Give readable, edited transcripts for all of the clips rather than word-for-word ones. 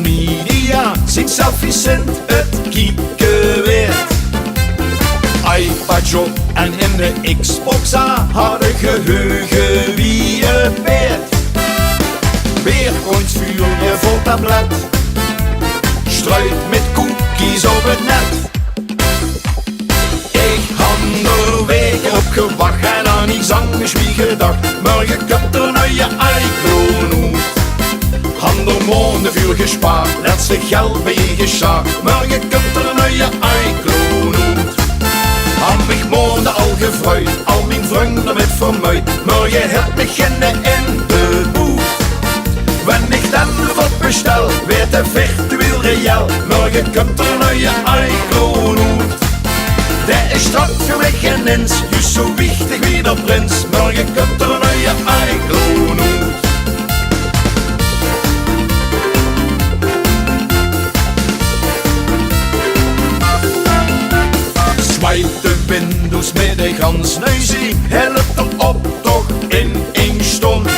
media zijn selfies zijn het kieken weer. iPad op en in de Xbox hadden geheugen wie het weet. Beercoins vuur je vol tablet, struit met cookies op het net. Ik had er weken op gewacht en aan niets anders wie gedacht. Morgen komt er naar je iCloud. Han er maanden vuur gespaard, laatste geld bij je geschaard. Morgen komt er naar je iCloud. Han mich maanden al gefreut, al mijn vrienden met vermuid. Morgen heb ik geen in de boot. Wenn ik dan wat bestel, werd het virtueel reëel. Morgen komt er naar je iCloud. Dat is straks voor mij geen mens, dus zo wichtig wie de prins. Morgen komt er naar je iCloud. Swipe de Windows met de gans neuzie, helpt de optocht in 1 stond.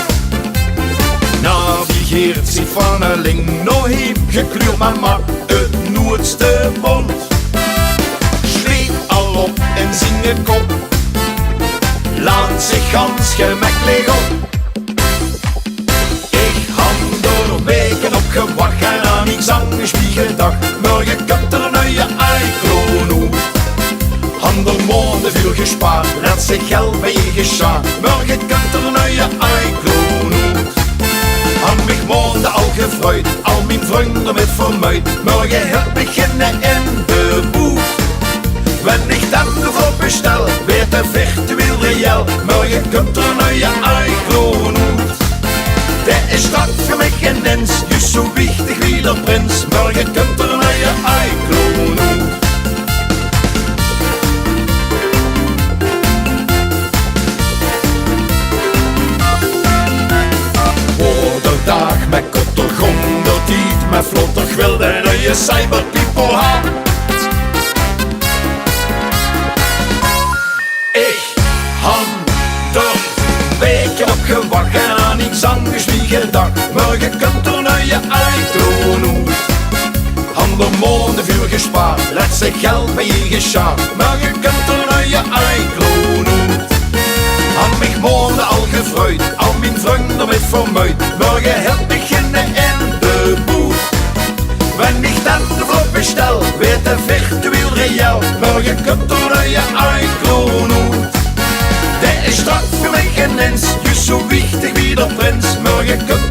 Navigeert zich van een link naar heen, gekleurd maar het noordste mond. Schreef al op en zingen kop, laat zich gans gemakkelijk op. Ik had er weken op gewacht en aan niets anders wie gedacht. Morgen komt er naar je iCloud. Han er maanden vuur gespaard, laat zich geld bij je geschaard. Morgen komt er naar je iCloud. Han mich maanden al gefreut, al mijn vrienden met vermuid. Morgen heb ik geen in de boot. Wenn ik dan ervoor bestel, werd het virtueel reëel. Morgen komt er naar je iCloud. Dat is straks voor mij geen mens, dus zo wichtig wie de prins. Morgen komt er naar je iCloud. Dag met kotter gronder tiet, met vlotter gewilde dat je cyberpeople had. Ik had er weken op gewacht en aan niets anders wie gedacht. Morgen komt er naar je iCloud. Han er maanden vuur gespaard, laat zich geld bij je geschaard. Morgen komt er naar je iCloud. Han mich maanden al gefreut, al mijn vrienden met vermuid. Morgen heb ik geen in de boot. Wenn ik dan ervoor bestel, werd het virtueel reëel. Morgen komt er naar je iCloud. Dat is straks voor mij geen mens, dus zo wichtig wie de prins. Morgen komt